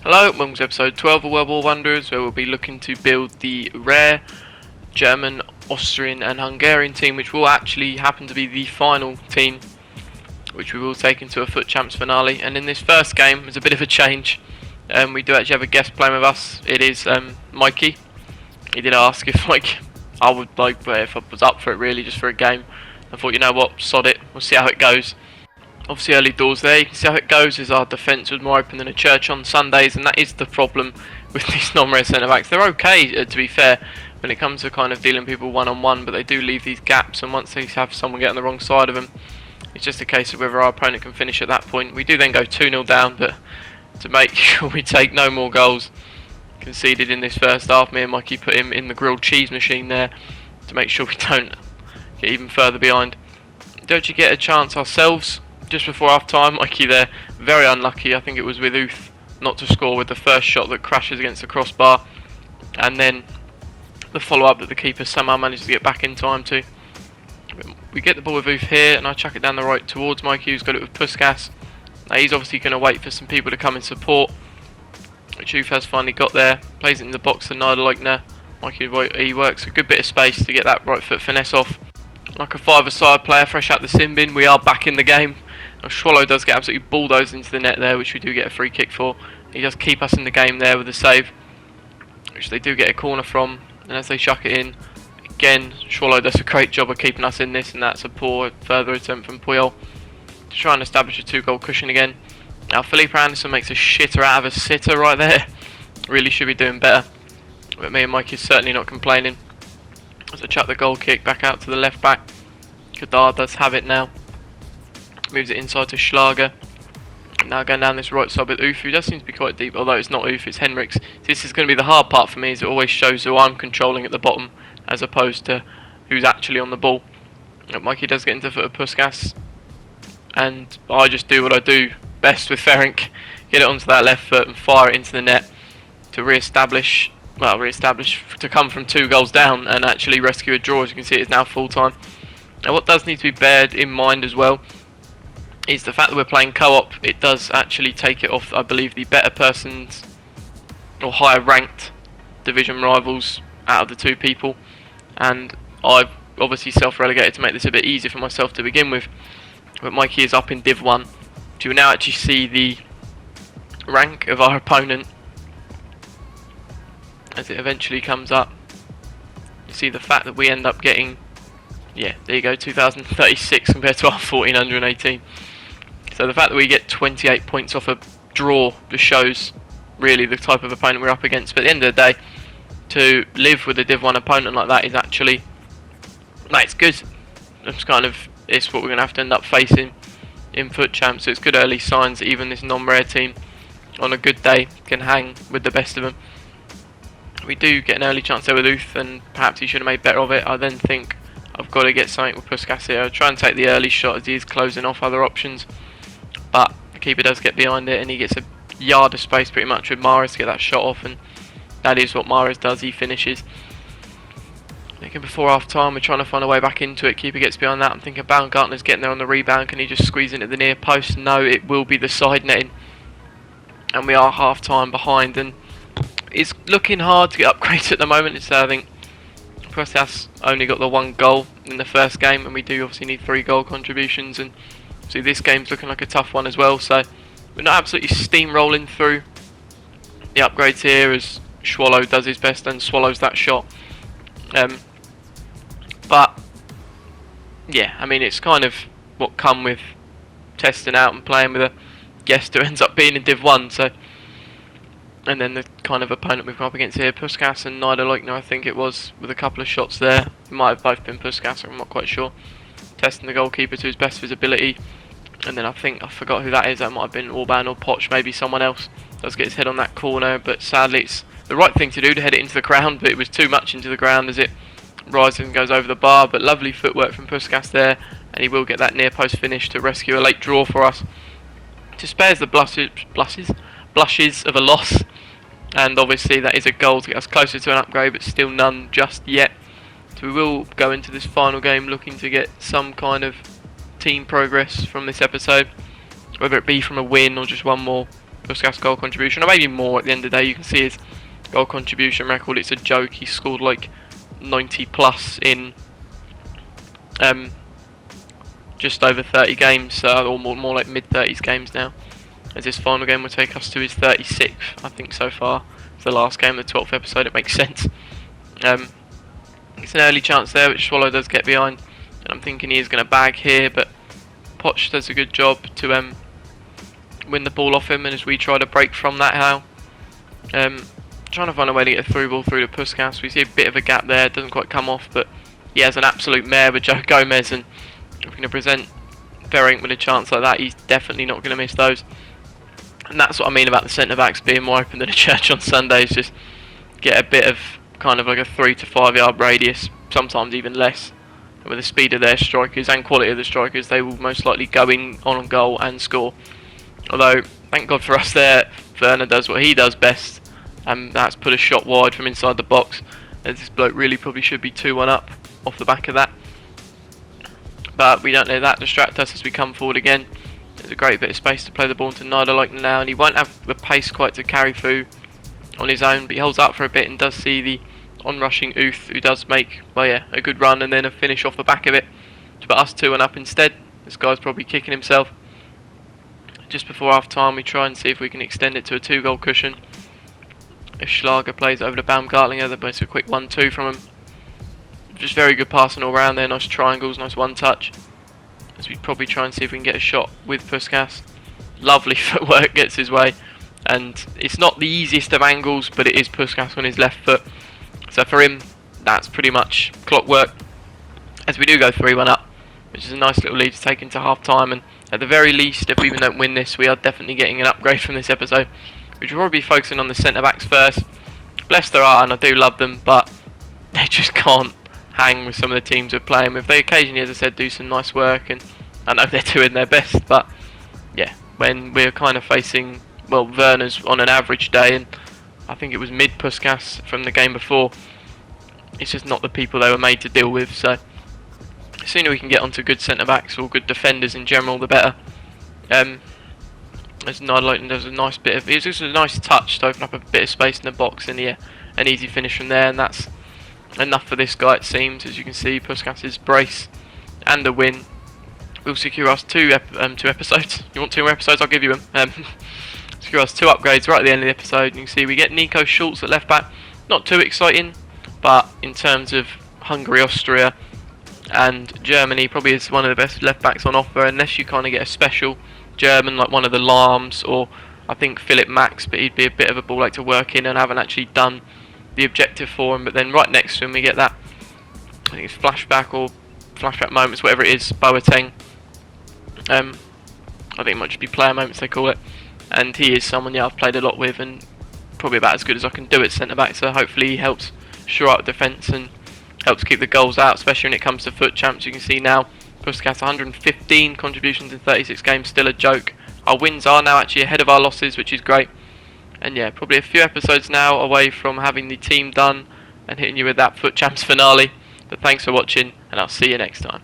Hello, welcome to episode 12 of World War Wonders, where we'll be looking to build the rare German, Austrian and Hungarian team, which will actually happen to be the final team, which we will take into a FUT Champs finale. And in this first game, there's a bit of a change. We do actually have a guest playing with us. It is Mikey. He did ask if I would if I was up for it really, just for a game. I thought, you know what, sod it, we'll see how it goes. Obviously early doors there, you can see how it goes as our defence was more open than a church on Sundays, and that is the problem with these non-rare centre-backs. They're okay, to be fair, when it comes to kind of dealing people one-on-one, but they do leave these gaps, and once they have someone get on the wrong side of them, it's just a case of whether our opponent can finish at that point. We do then go 2-0 down, but to make sure we take no more goals conceded in this first half, me and Mikey put him in the grilled cheese machine there to make sure we don't get even further behind. Don't you get a chance ourselves just before half time? Mikey there, very unlucky. I think it was with Uth not to score with the first shot that crashes against the crossbar, and then the follow up that the keeper somehow manages to get back in time to. We get the ball with Uth here, and I chuck it down the right towards Mikey, who's got it with Puskas. Now he's obviously going to wait for some people to come and support, which Uth has finally got there. Plays it in the box to Niederlechner. Mikey, he works a good bit of space to get that right foot finesse off. Like a five-a-side player fresh out the sin bin, we are back in the game. Now Swallow does get absolutely bulldozed into the net there, which we do get a free kick for. He does keep us in the game there with a save, which they do get a corner from. And as they chuck it in, again, Swallow does a great job of keeping us in this, and that's a poor further attempt from Puyol to try and establish a 2-goal cushion again. Now Felipe Anderson makes a shitter out of a sitter right there. Really should be doing better, but me and Mike is certainly not complaining. As I chuck the goal kick back out to the left back, Kadar does have it now. Moves it inside to Schlager. Now going down this right side with Uth, who does seem to be quite deep, although it's not Uth, it's Henriks. This is going to be the hard part for me, as it always shows who I'm controlling at the bottom, as opposed to who's actually on the ball. Mikey does get into the foot of Puskas, and I just do what I do best with Ferenc. Get it onto that left foot and fire it into the net to re-establish, to come from 2 goals down and actually rescue a draw. As you can see, it's now full time. Now what does need to be bared in mind as well is the fact that we're playing co-op. It does actually take it off, I believe, the better persons or higher ranked division rivals out of the 2 people, and I've obviously self-relegated to make this a bit easier for myself to begin with. But Mikey is up in Div 1. So you will now actually see the rank of our opponent as it eventually comes up. You see the fact that we end up getting, yeah, there you go, 2036 compared to our 1418. So the fact that we get 28 points off a draw just shows really the type of opponent we're up against. But at the end of the day, to live with a Div 1 opponent like that is actually, it's good. It's what we're going to have to end up facing in FUT Champs. So it's good early signs that even this non-rare team on a good day can hang with the best of them. We do get an early chance there with Uth, and perhaps he should have made better of it. I then think I've got to get something with Puskas here. I'll try and take the early shot as he is closing off other options, but the keeper does get behind it, and he gets a yard of space pretty much with Mahrez to get that shot off, and that is what Mahrez does. He finishes. Thinking before half time, we're trying to find a way back into it. Keeper gets behind that. I'm thinking Baumgartner's getting there on the rebound. Can he just squeeze into the near post? No, it will be the side netting, and we are half time behind, and it's looking hard to get upgrades at the moment. So I think Puskas only got the 1 goal in the first game, and we do obviously need 3 goal contributions, and see this game's looking like a tough one as well. So we're not absolutely steamrolling through the upgrades here as Swallow does his best and swallows that shot. But yeah, I mean, it's kind of what come with testing out and playing with a guest who ends up being in Div 1. So, and then the kind of opponent we've come up against here, Puskas and Niederlechner, I think it was, with a couple of shots there. It might have both been Puskas, I'm not quite sure. Testing the goalkeeper to his best of his ability. And then I think, I forgot who that is, that might have been Orban or Poch, maybe someone else. Does get his head on that corner, but sadly it's the right thing to do to head it into the ground, but it was too much into the ground as it rises and goes over the bar. But lovely footwork from Puskas there, and he will get that near post finish to rescue a late draw for us. To spares the blushes of a loss, and obviously that is a goal to get us closer to an upgrade, but still none just yet. So we will go into this final game looking to get some kind of team progress from this episode, whether it be from a win or just one more Puskas goal contribution, or maybe more at the end of the day. You can see his goal contribution record. It's a joke. He scored like 90 plus in just over 30 games, or more like mid-30s games now. As this final game will take us to his 36th, I think, so far. It's the last game of the 12th episode, it makes sense. It's an early chance there, which Swallow does get behind. And I'm thinking he is going to bag here, but Poch does a good job to win the ball off him, and as we try to break from that, trying to find a way to get a through ball through to Puskas. We see a bit of a gap there, it doesn't quite come off, but he has an absolute mare with Joe Gomez, and if we're going to present Verink with a chance like that, he's definitely not going to miss those. And that's what I mean about the centre-backs being more open than a church on Sundays. Just get a bit of kind of like a 3 to 5 yard radius, sometimes even less. And with the speed of their strikers and quality of the strikers, they will most likely go in on goal and score. Although, thank God for us there, Werner does what he does best, and that's put a shot wide from inside the box. As this bloke really probably should be 2-1 up off the back of that. But we don't let that distract us as we come forward again. There's a great bit of space to play the ball to Nida like now, and he won't have the pace quite to carry through on his own, but he holds up for a bit and does see the on-rushing Uth, who does make, well, yeah, a good run and then a finish off the back of it to put us 2-1 up instead. This guy's probably kicking himself. Just before half time, we try and see if we can extend it to a 2-goal cushion. If Schlager plays over to Baumgartlinger, they're both a quick 1-2 from him. Just very good passing all round there, nice triangles, nice one touch. As we probably try and see if we can get a shot with Puskas. Lovely footwork gets his way, and it's not the easiest of angles, but it is Puskas on his left foot. So for him, that's pretty much clockwork. As we do go 3-1 up, which is a nice little lead to take into half time, and at the very least, if we even don't win this, we are definitely getting an upgrade from this episode, which will probably be focusing on the centre backs first. Bless their heart, and I do love them, but they just can't hang with some of the teams we're playing with. They occasionally, as I said, do some nice work, and I know they're doing their best, but yeah, when we're kind of facing, well, Werner's on an average day, and I think it was mid Puskas from the game before, it's just not the people they were made to deal with. So the sooner we can get onto good centre backs or good defenders in general, the better. As Nidelighton does a nice bit of, it's just a nice touch to open up a bit of space in the box, and yeah, an easy finish from there, and that's enough for this guy, it seems. As you can see, Puskas' brace and a win will secure us two episodes. You want 2 more episodes? I'll give you them. Secure us 2 upgrades right at the end of the episode. You can see we get Nico Schulz at left back. Not too exciting, but in terms of Hungary, Austria and Germany, probably is one of the best left backs on offer, unless you kind of get a special German like one of the Lahms, or I think Philip Max, but he'd be a bit of a ball like to work in and haven't actually done the objective for him. But then right next to him we get that, I think it's flashback or flashback moments, whatever it is, Boateng. I think it might just be player moments they call it, and he is someone, yeah, I've played a lot with and probably about as good as I can do at centre back, so hopefully he helps shore up defence and helps keep the goals out, especially when it comes to foot champs. You can see now Puskas 115 contributions in 36 games, still a joke. Our wins are now actually ahead of our losses, which is great. And yeah, probably a few episodes now away from having the team done and hitting you with that foot champs finale. But thanks for watching, and I'll see you next time.